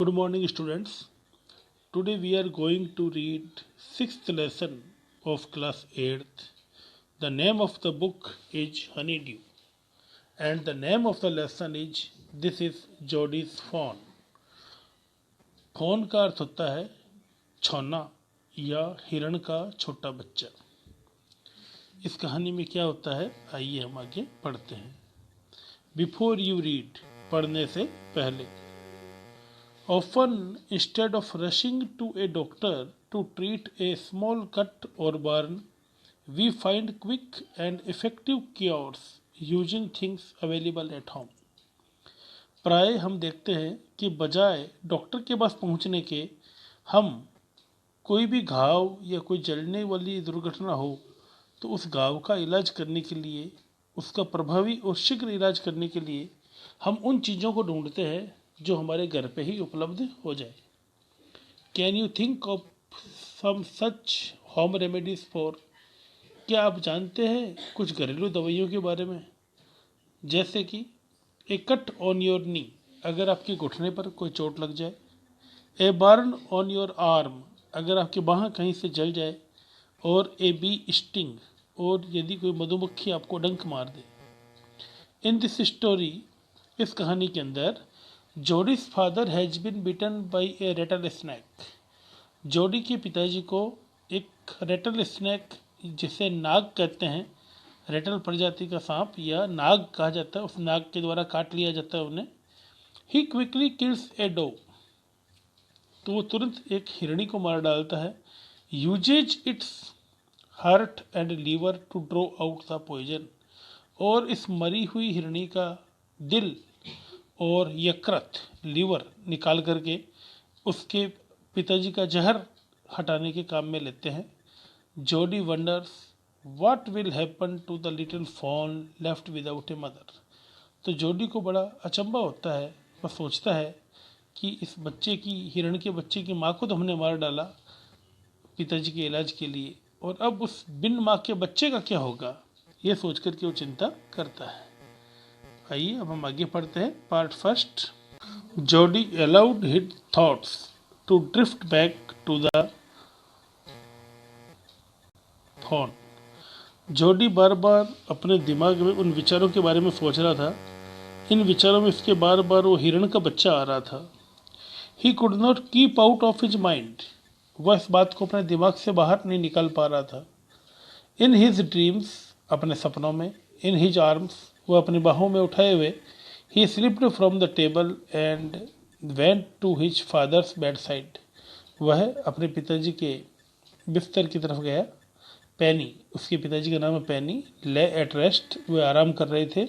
Good morning, students. Today we are going to read sixth lesson of class 8th. The name of the book is Honeydew, and the name of the lesson is This is Jody's Fawn. Fawn का अर्थ होता है छौना या हिरण का छोटा बच्चा। इस कहानी में क्या होता है, आइए हम आगे पढ़ते हैं। बिफोर यू रीड, पढ़ने से पहले। Often, instead of rushing to a doctor to treat a small cut or burn, we find quick and effective cures using things available at home. प्राय हम देखते हैं कि बजाय डॉक्टर के पास पहुंचने के हम कोई भी घाव या कोई जलने वाली दुर्घटना हो तो उस घाव का इलाज करने के लिए, उसका प्रभावी और शीघ्र इलाज करने के लिए हम उन चीज़ों को ढूंढते हैं जो हमारे घर पे ही उपलब्ध हो जाए। Can you think of some such home remedies for, क्या आप जानते हैं कुछ घरेलू दवाइयों के बारे में? जैसे कि ए कट ऑन योर नी, अगर आपके घुटने पर कोई चोट लग जाए। A burn on your arm, अगर आपकी बाह कहीं से जल जाए। और ए बी स्टिंग, और यदि कोई मधुमक्खी आपको डंक मार दे। इन दिस स्टोरी, इस कहानी के अंदर, Jody's father has been bitten by a rattle snake. Jody के पिताजी को एक रेटल स्नैक, जिसे नाग कहते हैं, रेटल प्रजाति का सांप या नाग कहा जाता है, उस नाग के द्वारा काट लिया जाता है उन्हें। He quickly kills a doe, तो वो तुरंत एक हिरणी को मार डालता है। Uses its heart and liver to draw out the poison, और इस मरी हुई हिरणी का दिल और यकृत, लीवर निकाल करके उसके पिताजी का जहर हटाने के काम में लेते हैं। Jody wonders what will happen to the little fawn left without a mother, तो जोडी को बड़ा अचंभा होता है। वह सोचता है कि इस बच्चे की, हिरण के बच्चे की माँ को तो हमने मार डाला पिताजी के इलाज के लिए, और अब उस बिन माँ के बच्चे का क्या होगा, ये सोच करके वो चिंता करता है। आइए अब हम आगे पढ़ते हैं part first. Jody allowed his thoughts to drift back to the fawn. Jody बार बार अपने दिमाग में उन विचारों के बारे में सोच रहा था। इन विचारों में इसके बार बार वो हिरण का बच्चा आ रहा था। He could not keep out of his mind, वह इस बात को अपने दिमाग से बाहर नहीं निकाल पा रहा था। इन हिज ड्रीम्स, अपने सपनों में। इन हिज आर्म्स, वह अपनी बाहों में उठाए हुए। He slipped from the table and went to his father's bedside, वह अपने पिताजी के बिस्तर की तरफ गया। पैनी, उसके पिताजी का नाम है पैनी, ले एट रेस्ट, वे आराम कर रहे थे।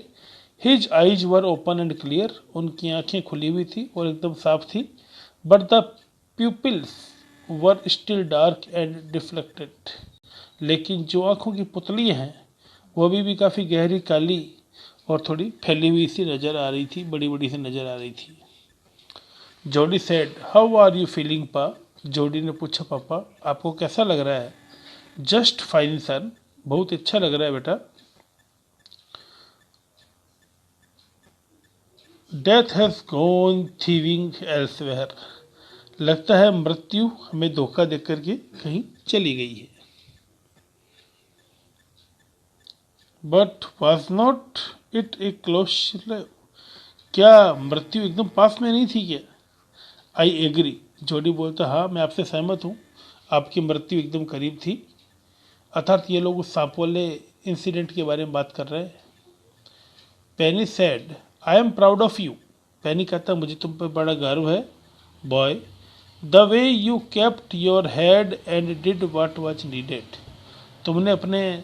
His eyes were open and clear, उनकी आंखें खुली हुई थी और एकदम साफ थी। But the pupils were still dark and deflected, लेकिन जो आंखों की पुतलियां हैं वो भी काफ़ी गहरी, काली और थोड़ी फैली हुई सी नज़र आ रही थी, बड़ी बड़ी सी नज़र आ रही थी। Jody said how are you feeling pa, Jody ने पूछा पापा आपको कैसा लग रहा है? जस्ट फाइन सन, बहुत अच्छा लग रहा है बेटा। डेथ हैज गॉन थीविंग एल्सवेयर, लगता है मृत्यु हमें धोखा देकर करके कहीं चली गई है। But was not it A close, क्या मृत्यु एकदम पास में नहीं थी क्या? आई एग्री, जोडी बोलता हाँ मैं आपसे सहमत हूँ, आपकी मृत्यु एकदम करीब थी। अर्थात ये लोग उस सांप वाले इंसिडेंट के बारे में बात कर रहे हैं। Penny said I am proud of you, Penny कहता मुझे तुम पर बड़ा गर्व है। Boy, the way you kept your head and did what was needed, तुमने अपने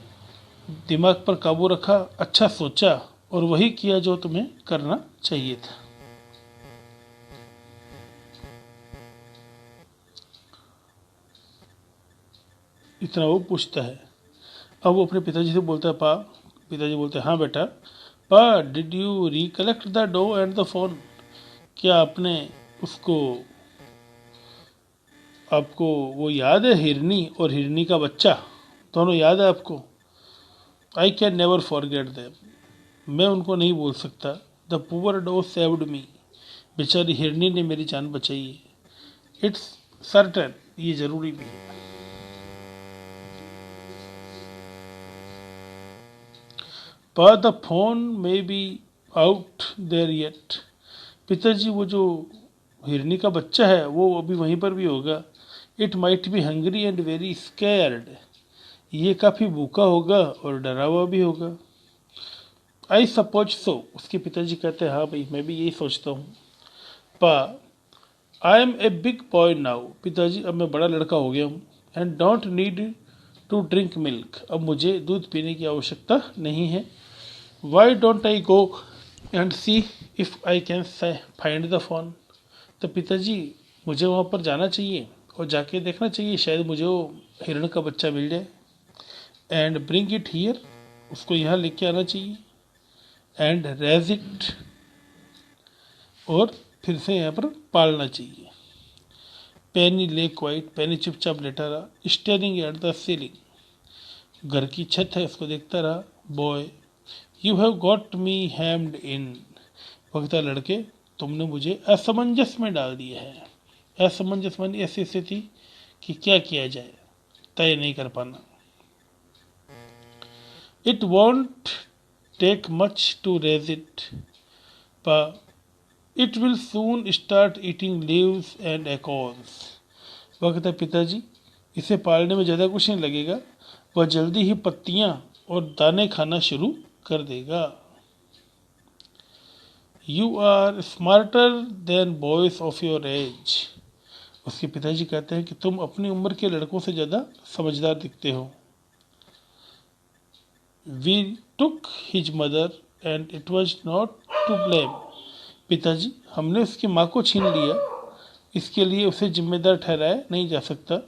दिमाग पर काबू रखा, अच्छा सोचा और वही किया जो तुम्हें करना चाहिए था। इतना वो पूछता है। अब वो अपने पिताजी से बोलता है पा, पिताजी बोलते हैं हाँ बेटा। Pa, did you recollect the doe and the fawn, क्या आपने उसको, आपको वो याद है, हिरनी और हिरनी का बच्चा दोनों याद है आपको? I can never forget them, मैं उनको नहीं भूल सकता। The poor doe saved me, बेचारी हिरनी ने मेरी जान बचाई है। इट्स सर्टेन, ये जरूरी भी है। पर the fawn may be out there yet. पिताजी, वो जो हिरनी का बच्चा है वो अभी वहीं पर भी होगा। It might be hungry and very scared. ये काफ़ी भूखा होगा और डरा हुआ भी होगा। I suppose so. उसके पिताजी कहते हैं हाँ भाई, मैं भी यही सोचता हूँ। Pa I am a big boy now. पिताजी, अब मैं बड़ा लड़का हो गया हूँ। And don't need to drink milk. अब मुझे दूध पीने की आवश्यकता नहीं है। Why don't I go and see if I can find the fawn. तो पिताजी, मुझे वहाँ पर जाना चाहिए और जाके देखना चाहिए, शायद मुझे वो हिरण का बच्चा मिल जाए। And bring it here. उसको यहाँ लेके आना चाहिए। And raise it. और फिर से यहाँ पर पालना चाहिए। पेनी ले क्वाइट। पेनी चुपचाप लेटा रहा। Staring at the ceiling. घर की छत है, उसको देखता रहा। Boy, you have got me hemmed in. वक्ता लड़के, तुमने मुझे असमंजस में डाल दिया है। असमंजस मानी ऐसी स्थिति कि क्या किया जाए, तय नहीं कर पाना। It won't take much to raise it, पर it will soon start eating leaves and acorns. वक्त है पिताजी, इसे पालने में ज़्यादा कुछ नहीं लगेगा, वह जल्दी ही पत्तियां और दाने खाना शुरू कर देगा। You are smarter than boys of your age. उसके पिताजी कहते हैं कि तुम अपनी उम्र के लड़कों से ज़्यादा समझदार दिखते हो। We took his mother and it was not to blame. पिताजी, हमने उसकी माँ को छीन लिया, इसके लिए उसे जिम्मेदार ठहराया नहीं जा सकता।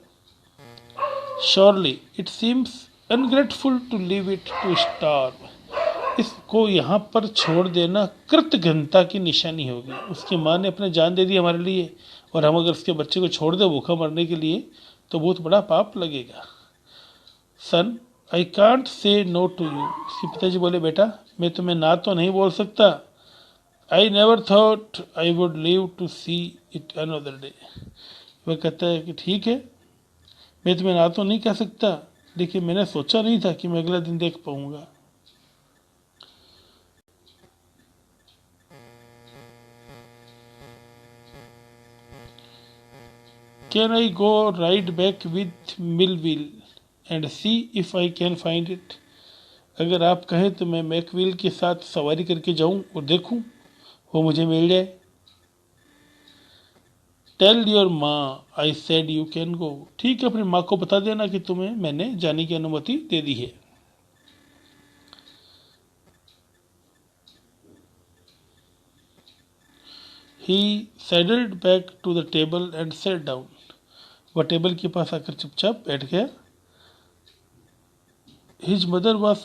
Surely it seems ungrateful to leave it to starve. इसको यहाँ पर छोड़ देना कृतघ्नता की निशानी होगी। उसकी माँ ने अपने जान दे दी हमारे लिए, और हम अगर उसके बच्चे को छोड़ दे भूखा मरने के लिए तो बहुत बड़ा पाप लगेगा। Son, I can't say no to you. उसके पिताजी बोले, बेटा, मैं तुम्हें ना तो नहीं बोल सकता। I never thought I would live to see it another day. वह कहता है कि ठीक है, मैं तुम्हें ना तो नहीं कह सकता, लेकिन मैंने सोचा नहीं था कि मैं अगला दिन देख पाऊंगा। Can I go ride back with Millville and see if I can find it. अगर आप कहें तो मैं मैकविल के साथ सवारी करके जाऊं और देखूं वो मुझे मिल जाए। टेल योर माँ I said you can go. ठीक है, अपनी माँ को बता देना कि तुम्हें मैंने जाने की अनुमति दे दी है। He sidled back to the table and sat down. वह टेबल के पास आकर चुपचाप बैठ गया। His mother was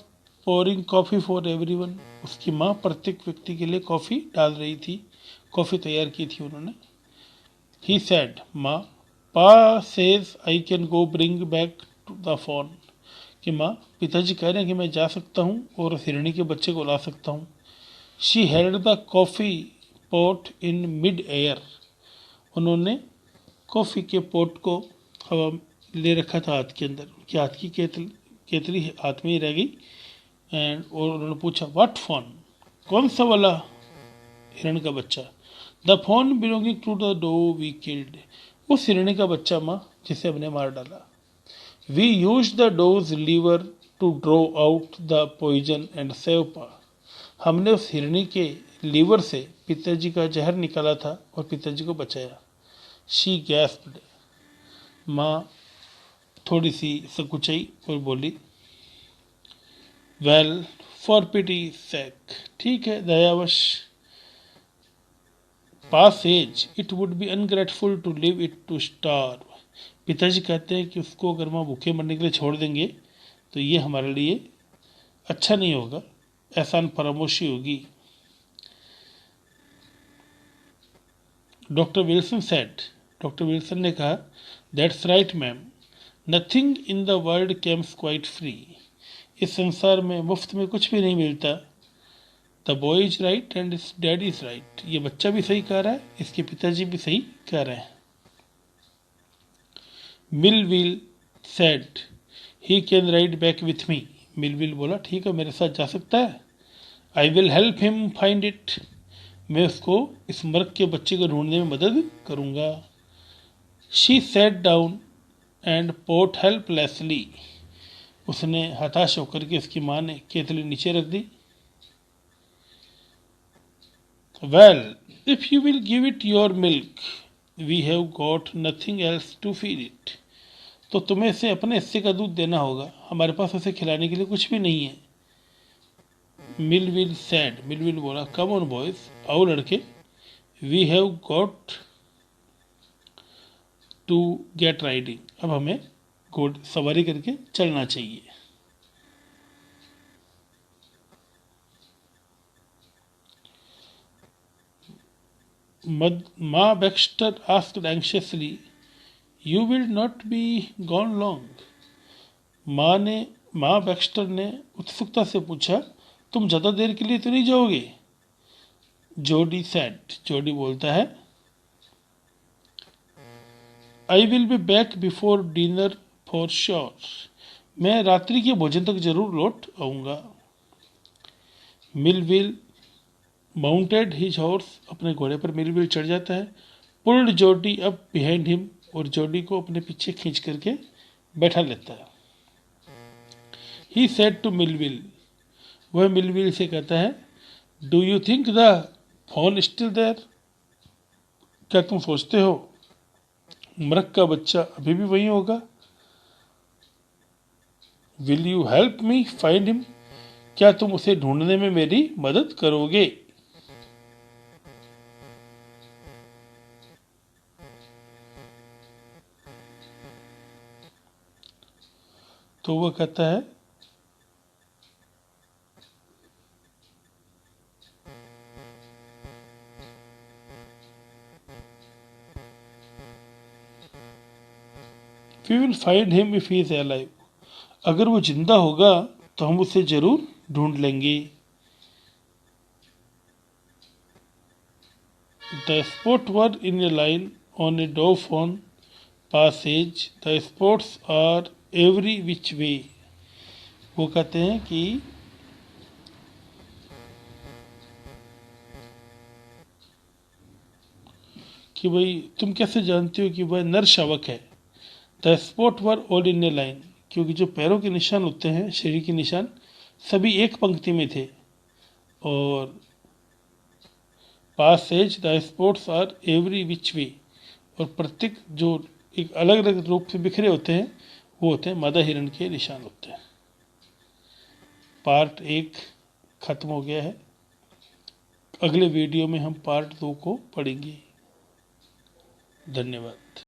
pouring coffee for everyone. उसकी माँ प्रत्येक व्यक्ति के लिए कॉफ़ी डाल रही थी, कॉफ़ी तैयार की थी उन्होंने। ही सेड, माँ, pa says I can go bring back to the fawn. कि माँ, पिताजी कह रहे हैं कि मैं जा सकता हूँ और उस हिरणी के बच्चे को ला सकता हूँ। She held the coffee pot in mid air. उन्होंने कॉफ़ी के पोट को हवा ले रखा था हाथ के अंदर। उनके हाथ की केतली हाथ में ही रह गई। एंड और उन्होंने पूछा, व्हाट फोन? कौन सा वाला हिरण का बच्चा? The fawn belonging to the doe we killed. उस हिरणी का बच्चा माँ, जिसे हमने मार डाला। We use the doe's liver to draw out the poison and save pa. हमने उस हिरणी के लीवर से पिताजी का जहर निकाला था और पिताजी को बचाया। शी गैस्प्ड। माँ थोड़ी सी सकुचाई और बोली, वेल, फॉर पिटी सेक। ठीक है, दयावश। Pass as it would be ungrateful to leave it to starve. पिताजी कहते हैं कि उसको अगर वहाँ भूखे मरने के लिए छोड़ देंगे तो ये हमारे लिए अच्छा नहीं होगा, एहसान फरामोशी होगी। Doctor Wilson said. Doctor Wilson ने कहा, that's right ma'am, nothing in the world Kemps quite free. इस संसार में मुफ्त में कुछ भी नहीं मिलता। The boy is right and is dad is right. ये बच्चा भी सही कह रहा है, इसके पिताजी भी सही कह रहे हैं। Millville said he can ride back with me. Millville बोला ठीक है मेरे साथ जा सकता है। I will help him find it. मैं उसको इस मर्ग के बच्चे को ढूंढने में मदद करूंगा। She sat down and pot helplessly. उसने हताश होकर के उसकी माँ ने केतली नीचे रख दी। Well if you will give it your milk we have got nothing else to feed it. तो तुम्हें इसे अपने हिस्से का दूध देना होगा, हमारे पास उसे खिलाने के लिए कुछ भी नहीं है। मिलविल सैड, मिलविल बोला कम ऑन बॉयज, आओ लड़के, we have got to get riding. अब हमें घोड़ सवारी करके चलना चाहिए। माँ Baxter asked anxiously you will not be gone long. माँ बैक्स्टर ने उत्सुकता से पूछा तुम ज़्यादा देर के लिए तो नहीं जाओगे। जोडी सैड, जोडी बोलता है I will be back before dinner for sure. मैं रात्रि के भोजन तक जरूर लौट आऊँगा। मिलविल माउंटेड हिज हॉर्स, अपने घोड़े पर मिलविल चढ़ जाता है। पुल्ड जोडी अप बिहाइंड हिम, और जोडी को अपने पीछे खींच करके बैठा लेता है। ही सेड टू मिलविल, वह मिलविल से कहता है do you think the fawn still there. क्या तुम सोचते हो मृग का बच्चा अभी भी वहीं होगा। Will you help me find him, क्या तुम उसे ढूंढने में मेरी मदद करोगे। तो वह कहता है we will find him if he is alive. अगर वो जिंदा होगा तो हम उसे जरूर ढूंढ लेंगे। The spots were in a line on a doe fawn passage, the spots are every which way। वो कहते हैं कि भाई तुम कैसे जानते हो कि वह नर शावक है। The spot were all in a line, क्योंकि जो पैरों के निशान होते हैं, शरीर के निशान, सभी एक पंक्ति में थे। और passage the spots are every which way, और प्रत्येक जो एक अलग अलग रूप से बिखरे होते हैं वो होते हैं मादा हिरण के निशान होते हैं। पार्ट 1 खत्म हो गया है। अगले वीडियो में हम पार्ट 2 को पढ़ेंगे। धन्यवाद।